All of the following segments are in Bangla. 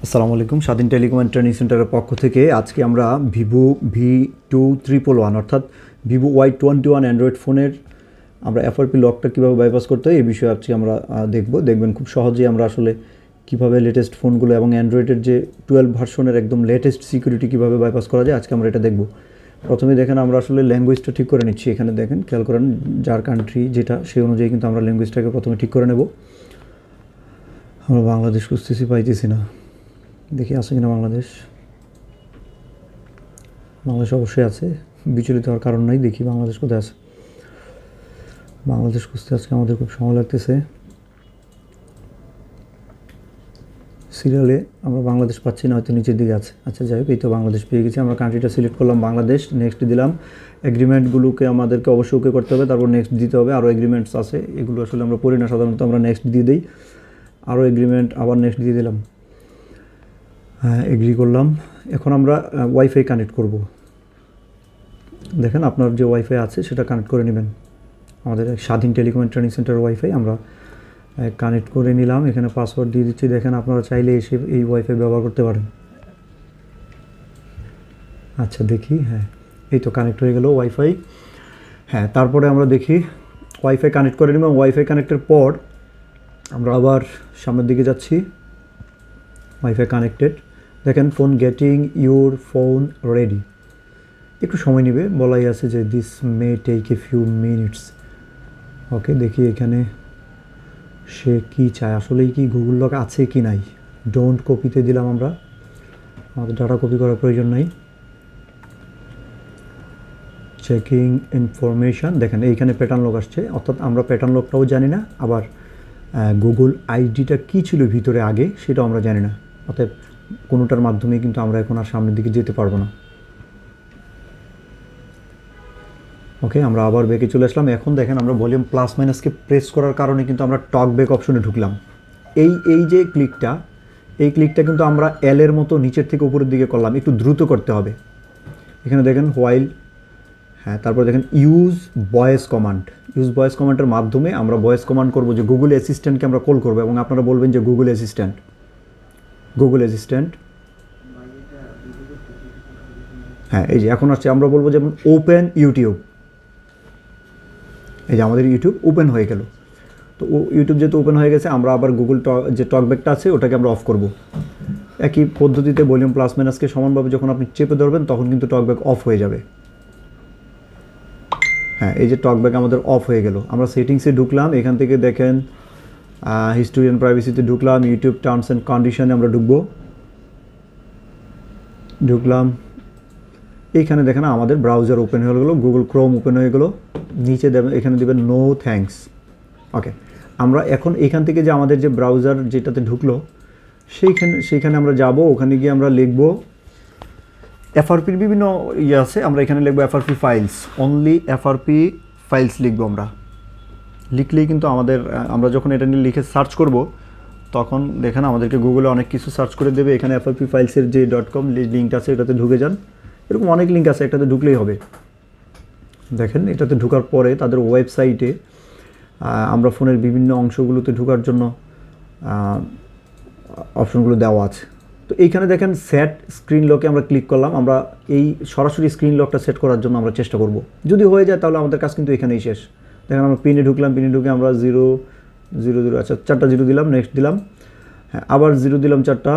আসসালামু আলাইকুম। স্বাধীন টেলিকম অ্যান্ড ট্রেনিং সেন্টারের পক্ষ থেকে আজকে আমরা ভিভো V2111 অর্থাৎ ভিভো Y21 অ্যান্ড্রয়েড ফোনের আমরা এফআরপি লকটা কীভাবে বাইপাস করতে হয় এই বিষয়ে আজকে আমরা দেখবেন খুব সহজেই আমরা আসলে কীভাবে লেটেস্ট ফোনগুলো এবং অ্যান্ড্রয়েডের যে 12 ভার্সনের একদম লেটেস্ট সিকিউরিটি কীভাবে বাইপাস করা যায় আজকে আমরা এটা দেখব। প্রথমে দেখেন আমরা আসলে ল্যাঙ্গুয়েজটা ঠিক করে নিচ্ছি। এখানে দেখেন খেয়াল করেন যার কান্ট্রি যেটা সেই অনুযায়ী কিন্তু আমরা ল্যাঙ্গুয়েজটাকে প্রথমে ঠিক করে নেব। আমরা বাংলাদেশ খুঁজতেছি, পাইতেছি না, দেখি আছে কিনা বাংলাদেশ অবশ্যই আছে, বিচলিত হওয়ার কারণ নাই। দেখি বাংলাদেশ কোথায় আছে। বাংলাদেশ খুঁজতে আজকে আমাদের খুব সময় লাগতেছে। সিরিয়ালে আমরা বাংলাদেশ পাচ্ছি না, হয়তো নিচের দিকে আছে। আচ্ছা যাই হোক, এই তো বাংলাদেশ পেয়ে গেছি। আমরা কান্ট্রিটা সিলেক্ট করলাম বাংলাদেশ, নেক্সট দিলাম। এগ্রিমেন্টগুলোকে আমাদেরকে অবশ্যই ওকে করতে হবে, তারপর নেক্সট দিতে হবে। আরও এগ্রিমেন্টস আছে, এগুলো আসলে আমরা পড়ি না সাধারণত, আমরা নেক্সট দিয়ে দিই। আরও এগ্রিমেন্ট, আবার নেক্সট দিয়ে দিলাম। হ্যাঁ, এগ্রি করলাম। এখন আমরা ওয়াইফাই কানেক্ট করব। দেখেন আপনার যে ওয়াইফাই আছে সেটা কানেক্ট করে নেবেন। আমাদের স্বাধীন telecom and training centre wifi আমরা কানেক্ট করে নিলাম। এখানে পাসওয়ার্ড দিয়ে দিচ্ছি। দেখেন আপনারা চাইলে এসে এই ওয়াইফাই ব্যবহার করতে পারেন। আচ্ছা দেখি, হ্যাঁ এই তো কানেক্ট হয়ে গেল ওয়াইফাই। হ্যাঁ, তারপরে আমরা দেখি ওয়াইফাই কানেক্ট করে নিলাম। ওয়াইফাই কানেক্টের পর আমরা আবার সামনের দিকে যাচ্ছি। ওয়াইফাই কানেক্টেড, দেখেন phone getting your phone ready. একটু সময় নেবে, বলাই আছে যে this may take a few minutes. Okay, দেখি এখানে সে কি চায়, আসলেই কি গুগল লক আছে কি নাই। ডোন্ট কপিতে দিলাম আমরা, আমাদের ডাটা কপি করার প্রয়োজন নাই। চেকিং ইনফরমেশান, দেখেন এইখানে প্যাটার্ন লক আসছে, অর্থাৎ আমরা প্যাটার্ন লকটাও জানি না, আবার গুগল আইডিটা কী ছিল ভিতরে আগে সেটাও আমরা জানি না। অর্থাৎ কোনোটার মাধ্যমে কিন্তু আমরা এখন আর সামনের দিকে যেতে পারবো না। ওকে, আমরা আবার ব্যাকে চলে আসলাম। এখন দেখেন আমরা ভলিউম প্লাস মাইনাসকে প্রেস করার কারণে কিন্তু আমরা টক ব্যাক অপশনে ঢুকলাম। এই যে ক্লিকটা, এই ক্লিকটা কিন্তু আমরা এলের মতো নিচের থেকে উপরের দিকে করলাম, একটু দ্রুত করতে হবে। এখানে দেখেন হোয়াইল, হ্যাঁ তারপরে দেখেন use voice command. Use voice কমান্ডের মাধ্যমে আমরা ভয়েস কমান্ড করবো যে গুগল অ্যাসিস্ট্যান্টকে আমরা কল করবো, এবং আপনারা বলবেন যে গুগল অ্যাসিস্ট্যান্ট, হ্যাঁ এই যে এখন আসছে। আমরা বলবো যেমন ওপেন ইউটিউব, এই যে আমাদের ইউটিউব ওপেন হয়ে গেল। তো ইউটিউব যেহেতু ওপেন হয়ে গেছে, আমরা আবার গুগল যে টকব্যাকটা আছে ওটাকে আমরা অফ করব। একই পদ্ধতিতে ভলিউম প্লাস মাইনাসকে সমানভাবে যখন আপনি চেপে ধরবেন তখন কিন্তু টকব্যাক অফ হয়ে যাবে। হ্যাঁ, এই যে টকব্যাক আমাদের অফ হয়ে গেল। আমরা সেটিংসে ঢুকলাম, এখান থেকে দেখেন হিস্টোরি অ্যান্ড প্রাইভেসিতে ঢুকলাম। ইউটিউব টার্মস অ্যান্ড কন্ডিশনে আমরা ঢুকলাম। এইখানে দেখেন আমাদের ব্রাউজার ওপেন হয়ে গেলো, গুগল ক্রোম ওপেন হয়ে গেলো। নিচে দেবেন, এখানে দেবেন নো থ্যাঙ্কস। ওকে, আমরা এখন এখান থেকে যে আমাদের যে ব্রাউজার যেটাতে ঢুকলো সেইখানে আমরা যাব। ওখানে গিয়ে আমরা লিখব এফআরপির বিভিন্ন ইয়ে আছে, আমরা এখানে লিখবো FRP files, only FRP files লিখবো। আমরা লিখলেই কিন্তু আমরা যখন এটা নিয়ে লিখে সার্চ করব তখন দেখেন আমাদেরকে গুগলে অনেক কিছু সার্চ করে দেবে। এখানে এফআরপি ফাইলসের যে .com লিঙ্কটা আছে এটাতে ঢুকে যান। এরকম অনেক লিঙ্ক আছে, একটাতে ঢুকলেই হবে। দেখেন এটাতে ঢোকার পরে তাদের ওয়েবসাইটে আমরা ফোনের বিভিন্ন অংশগুলোতে ঢোকার জন্য অপশনগুলো দেওয়া আছে। তো এইখানে দেখেন সেট স্ক্রিন লকে আমরা ক্লিক করলাম। আমরা এই সরাসরি স্ক্রিন লকটা সেট করার জন্য আমরা চেষ্টা করব। যদি হয়ে যায় তাহলে আমাদের কাজ কিন্তু এখানেই শেষ। দেখেন আমরা পিনে ঢুকলাম, পিনে ঢুকে আমরা 000, আচ্ছা 4টা 0 দিলাম, নেক্সট দিলাম। হ্যাঁ, আবার 0 দিলাম 4টা,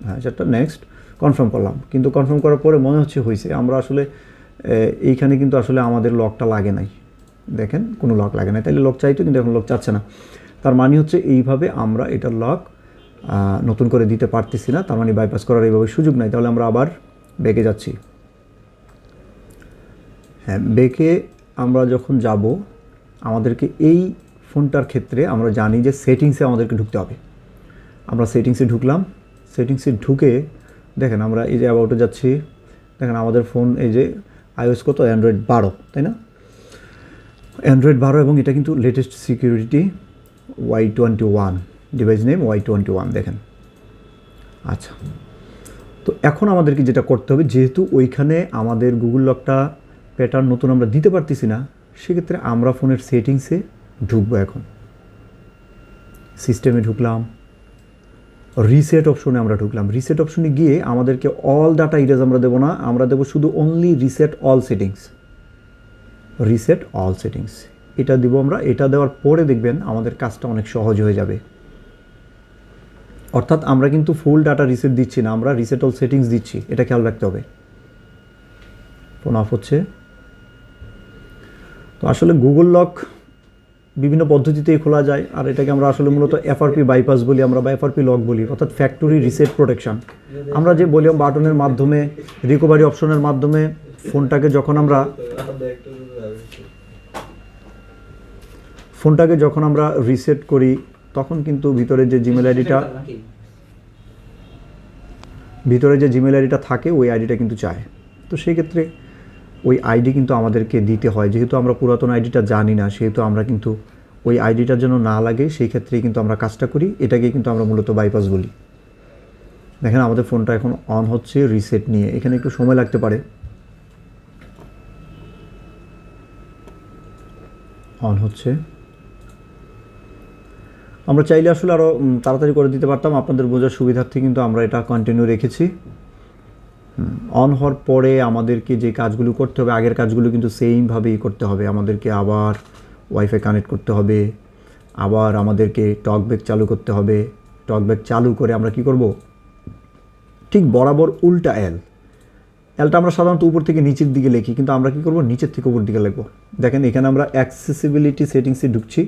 হ্যাঁ 4টা, নেক্সট কনফার্ম করলাম। কিন্তু কনফার্ম করার পরে মনে হচ্ছে হয়েছে। আমরা আসলে এইখানে কিন্তু আসলে আমাদের লকটা লাগে নাই। দেখেন কোনো লক লাগে নাই, তাইলে লক চাইতো কিন্তু এখন লক চাচ্ছে না। তার মানে হচ্ছে এইভাবে আমরা এটার লক নতুন করে দিতে পারতেছি না, তার মানে বাইপাস করার এইভাবে সুযোগ নাই। তাহলে আমরা আবার ব্যাকে যাচ্ছি। হ্যাঁ, ব্যাকে আমরা যখন যাব আমাদেরকে এই ফোনটার ক্ষেত্রে আমরা জানি যে সেটিংসে আমাদেরকে ঢুকতে হবে। আমরা সেটিংসে ঢুকলাম। সেটিংসে ঢুকে দেখেন আমরা এই যে অ্যাবাউটে যাচ্ছি। দেখেন আমাদের ফোন এই যে iOS কত, অ্যান্ড্রয়েড 12, তাই না? অ্যান্ড্রয়েড 12, এবং এটা কিন্তু latest security Y21, device name Y21। দেখেন, আচ্ছা তো এখন আমাদেরকে যেটা করতে হবে, যেহেতু ওইখানে আমাদের গুগল লকটা প্যাটার্ন নতুন আমরা দিতে পারতেছি না, সেক্ষেত্রে আমরা ফোনের সেটিংসে ঢুকবো। এখন সিস্টেমে ঢুকলাম, রিসেট অপশনে আমরা ঢুকলাম। রিসেট অপশনে গিয়ে আমাদেরকে অল ডাটা ইরেজ আমরা দেবো না, আমরা দেবো শুধু only reset all settings. Reset all settings এটা দিব আমরা। এটা দেওয়ার পরে দেখবেন আমাদের কাজটা অনেক সহজ হয়ে যাবে। অর্থাৎ আমরা কিন্তু ফুল ডাটা রিসেট দিচ্ছি না, আমরা রিসেট অল সেটিংস দিচ্ছি, এটা খেয়াল রাখতে হবে। ফোন অফ হচ্ছে। তো আসলে গুগল লক বিভিন্ন পদ্ধতিতেই খোলা যায়, আর এটাকে আমরা আসলে মূলত এফআরপি বাইপাস বলি আমরা, বা এফআরপি লক বলি, অর্থাৎ ফ্যাক্টরি রিসেট প্রোটেকশন। আমরা যে ভলিউম বাটনের মাধ্যমে, রিকভারি অপশনের মাধ্যমে ফোনটাকে যখন আমরা রিসেট করি তখন কিন্তু ভিতরে যে জিমেল আইডিটা থাকে ওই আইডিটা কিন্তু চায়। তো সেই ক্ষেত্রে ওই আইডি কিন্তু আমাদেরকে দিতে হয়, যেহেতু আমরা পুরাতন আইডিটা জানি না, সেহেতু আমরা কিন্তু ওই আইডিটার জন্য না লাগে সেই ক্ষেত্রেই কিন্তু আমরা কাজটা করি। এটাকে কিন্তু আমরা মূলত বাইপাস বলি। দেখেন আমাদের ফোনটা এখন অন হচ্ছে রিসেট নিয়ে, এখানে একটু সময় লাগতে পারে। অন হচ্ছে। আমরা চাইলে আসলে আরও তাড়াতাড়ি করে দিতে পারতাম, আপনাদের বোঝার সুবিধার্থে কিন্তু আমরা এটা কন্টিনিউ রেখেছি। অন হওয়ার পরে আমাদেরকে যে কাজগুলো করতে হবে, আগের কাজগুলো কিন্তু সেমভাবেই করতে হবে। আমাদেরকে আবার ওয়াইফাই কানেক্ট করতে হবে, আবার আমাদেরকে টকব্যাক চালু করতে হবে। টকব্যাক চালু করে আমরা কি করব, ঠিক বরাবর উল্টা এলটা আমরা সাধারণত উপর থেকে নিচের দিকে লিখি, কিন্তু আমরা কি করব, নিচের থেকে উপর দিকে লিখব। দেখেন এখানে আমরা অ্যাক্সেসিবিলিটি সেটিংসে ঢুকছি।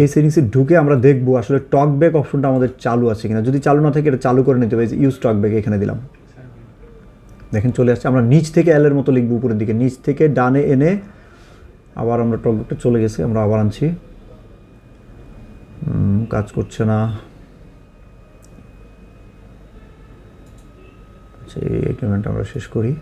এই সেটিংসে ঢুকে আমরা দেখব আসলে টকব্যাক অপশনটা আমাদের চালু আছে কিনা। যদি চালু না থাকে এটা চালু করে নিতে হবে। ইউজ টকব্যাক এখানে দিলাম, দেখেন চলে আসছে। আমরা নিচ থেকে এলের মতো লিখব উপরের দিকে, নিচ থেকে ডানে এনে আবার আমরা টকব্যাকটা চলে গেছে, আমরা আবার আনছি। কাজ করছে না। আচ্ছা এই এগ্রিমেন্ট আমরা শেষ করি।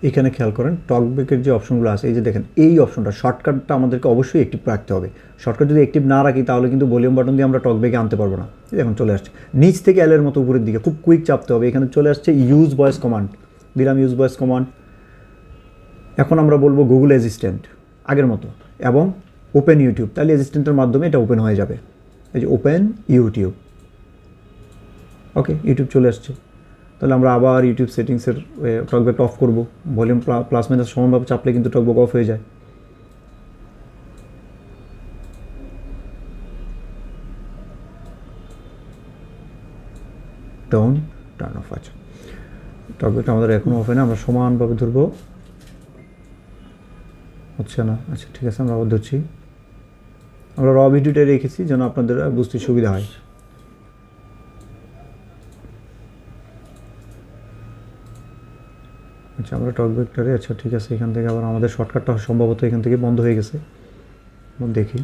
এখানে খেয়াল করেন টকব্যাকের যে অপশনগুলো আছে, এই যে দেখেন এই অপশনটা, শর্টকাটটা আমাদেরকে অবশ্যই অ্যাক্টিভ রাখতে হবে। শর্টকাট যদি অ্যাক্টিভ না রাখি তাহলে কিন্তু ভলিউম বাটন দিয়ে আমরা টকব্যাকে আনতে পারবো না। এখন চলে আসছে নিচ থেকে এলের মতো উপরের দিকে, খুব কুইক চাপতে হবে। এখানে চলে আসছে ইউজ ভয়েস কমান্ড, দিলাম ইউজ ভয়েস কমান্ড। এখন আমরা বলবো গুগল অ্যাসিস্ট্যান্ট আগের মতো, এবং ওপেন ইউটিউব, তাহলে অ্যাসিস্ট্যান্টের মাধ্যমে এটা ওপেন হয়ে যাবে। এই যে ওপেন ইউটিউব, ওকে ইউটিউব চলে আসছে। তাহলে আমরা আবার ইউটিউব সেটিংসের টকব্যাকটা অফ করব। ভলিউম প্লাস মাইনাস সমানভাবে চাপলে কিন্তু টকব্যাক অফ হয়ে যায়। Turn off. আচ্ছা টকব্যাকটা আমাদের এখনও অফ হয় না, আমরা সমানভাবে ধরবো, হচ্ছে না। আচ্ছা ঠিক আছে, আমরা আবার ধরছি। আমরা র ভিডিওটা রেখেছি যেন আপনাদের বুঝতে সুবিধা হয়। আচ্ছা আমরা টকব্যাকটারে, আচ্ছা ঠিক আছে, এখান থেকে আবার আমাদের শর্টকাটটা সম্ভবত এখান থেকে বন্ধ হয়ে গেছে, দেখি।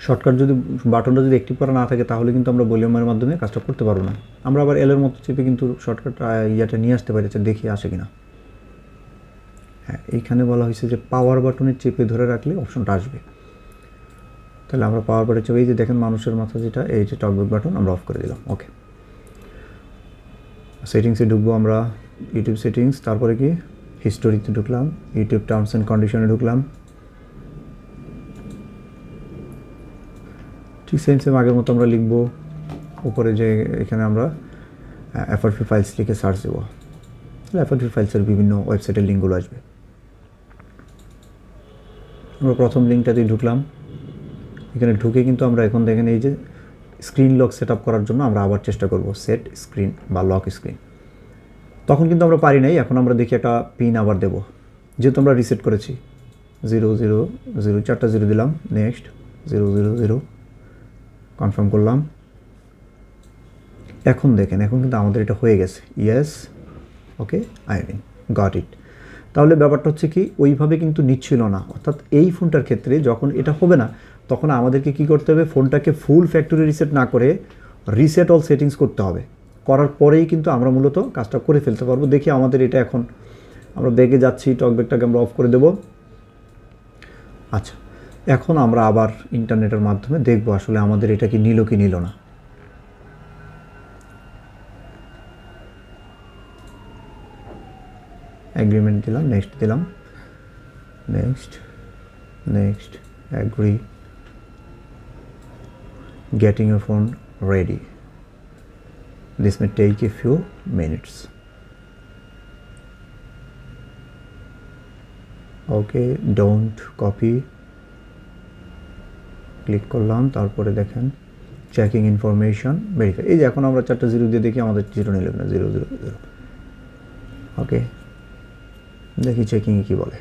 শর্টকাট যদি বাটনটা যদি অ্যাক্টিভ করা না থাকে তাহলে কিন্তু আমরা ভলিউমের মাধ্যমে কাজটা করতে পারবো না। আমরা আবার এলের মতো চেপে কিন্তু শর্টকাট ইয়াটা নিয়ে আসতে পারি। আচ্ছা দেখি আসে কিনা। হ্যাঁ এইখানে বলা হয়েছে যে পাওয়ার বাটনে চেপে ধরে রাখলে অপশনটা আসবে। তাহলে আমরা পাওয়ার বাটনে চেপে, এই যে দেখেন মানুষের মাথা যেটা, এই যে টকব্যাক বাটন আমরা অফ করে দিলাম। ওকে সেটিংসে ঢুকবো আমরা, ইউটিউব সেটিংস, তারপরে কি হিস্টোরিতে ঢুকলাম, ইউটিউব টার্মস অ্যান্ড কন্ডিশনে ঢুকলাম। ঠিক সেম আগের মতো আমরা লিখবো উপরে, যে এখানে আমরা এফআরপি ফাইলস লিখে সার্চ দেবো। এফআরপি ফাইলসের বিভিন্ন ওয়েবসাইটের লিঙ্কগুলো আসবে। আমরা প্রথম লিঙ্কটাতেই ঢুকলাম। এখানে ঢুকে কিন্তু আমরা এখন দেখেন এই যে স্ক্রিন লক সেট আপ করার জন্য আমরা আবার চেষ্টা করব, সেট স্ক্রিন বা লক স্ক্রিন। তখন কিন্তু আমরা পারি নাই, এখন আমরা দেখি একটা পিন আবার দেব, যেহেতু আমরা রিসেট করেছি। 000 4টা 0 দিলাম, নেক্সট 000 কনফার্ম করলাম। এখন দেখেন এখন কিন্তু আমাদের এটা হয়ে গেছে, yes okay I mean got it. তাহলে ব্যাপারটা হচ্ছে কি, ওইভাবে কিন্তু নিচ্ছিল না। অর্থাৎ এই ফোনটার ক্ষেত্রে যখন এটা হবে না তখন আমাদেরকে কি করতে হবে, ফোনটাকে ফুল ফ্যাক্টরি রিসেট না করে রিসেট অল সেটিংস করতে হবে। করার পরেই কিন্তু আমরা মূলত কাজটা করে ফেলতে পারবো। দেখি আমাদের এটা এখন, আমরা ব্যাগে যাচ্ছি, টকব্যাকটাকে আমরা অফ করে দেব। আচ্ছা এখন আমরা আবার ইন্টারনেটের মাধ্যমে দেখব আসলে আমাদের এটা কি নিল কি নিল না। এগ্রিমেন্ট দিলাম, নেক্সট দিলাম, next agree, getting your phone ready. This may take a few minutes. Okay, don't copy, click করলাম, তারপরে দেখেন চেকিং ইনফরমেশন ভেরিফাই। এই যে এখন আমরা 4টা 0 দিয়ে দেখি আমাদের 0 নিল না, 0 0 0। ওকে, দেখি চেকিংয়ে কি বলে।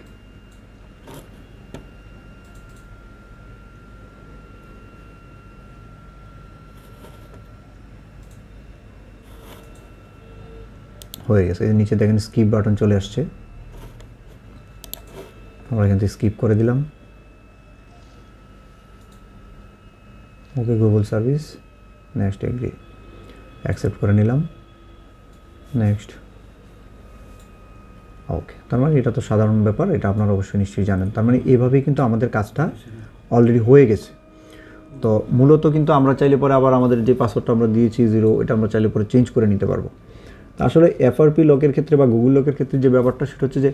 হয়ে গেছে। এই নিচে দেখেন স্কিপ বাটন চলে আসছে, আমরা এখান থেকে স্কিপ করে দিলাম। Okay, Google service, next agree, accept করে নিলাম, নেক্সট। ওকে, তার মানে এটা তো সাধারণ ব্যাপার, এটা আপনারা অবশ্যই নিশ্চয়ই জানেন। তার মানে এভাবেই কিন্তু আমাদের কাজটা অলরেডি হয়ে গেছে। তো মূলত কিন্তু আমরা চাইলে পরে আবার আমাদের যে পাসওয়ার্ডটা আমরা দিয়েছি 0, এটা আমরা চাইলে পরে চেঞ্জ করে নিতে পারবো। আসলে এফআরপি লকের ক্ষেত্রে বা গুগল লকের ক্ষেত্রে যে ব্যাপারটা সেটা হচ্ছে যে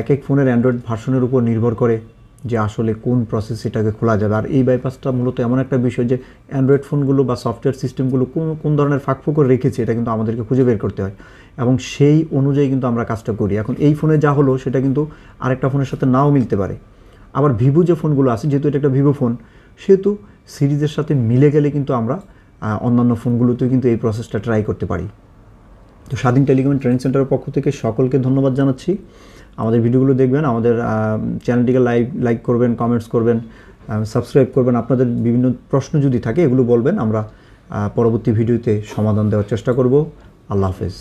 এক ফোনের অ্যান্ড্রয়েড ভার্সনের উপর নির্ভর করে যে আসলে কোন প্রসেস এটাকে খোলা যাবে। আর এই বাইপাসটা মূলত এমন একটা বিষয় যে অ্যান্ড্রয়েড ফোনগুলো বা সফটওয়্যার সিস্টেমগুলো কোন ধরনের ফাঁকফোকর রেখেছে এটা কিন্তু আমাদেরকে খুঁজে বের করতে হয়, এবং সেই অনুযায়ী কিন্তু আমরা কাজটা করি। এখন এই ফোনে যা হলো সেটা কিন্তু আরেকটা ফোনের সাথে নাও মিলতে পারে। আবার ভিভো যে ফোনগুলো আছে, যেহেতু এটা একটা ভিভো ফোন, সেহেতু সিরিজের সাথে মিলে গেলে কিন্তু আমরা অন্যান্য ফোনগুলোতেও কিন্তু এই প্রসেসটা ট্রাই করতে পারি। তো স্বাধীন টেলিকম ট্রেনিং সেন্টারের পক্ষ থেকে সকলকে ধন্যবাদ জানাচ্ছি। আমাদের ভিডিওগুলো দেখবেন, আমাদের চ্যানেলটিকে লাইক করবেন, কমেন্টস করবেন, সাবস্ক্রাইব করবেন। আপনাদের বিভিন্ন প্রশ্ন যদি থাকে এগুলো বলবেন, আমরা পরবর্তী ভিডিওতে সমাধান দেওয়ার চেষ্টা করব। আল্লাহ হাফেজ।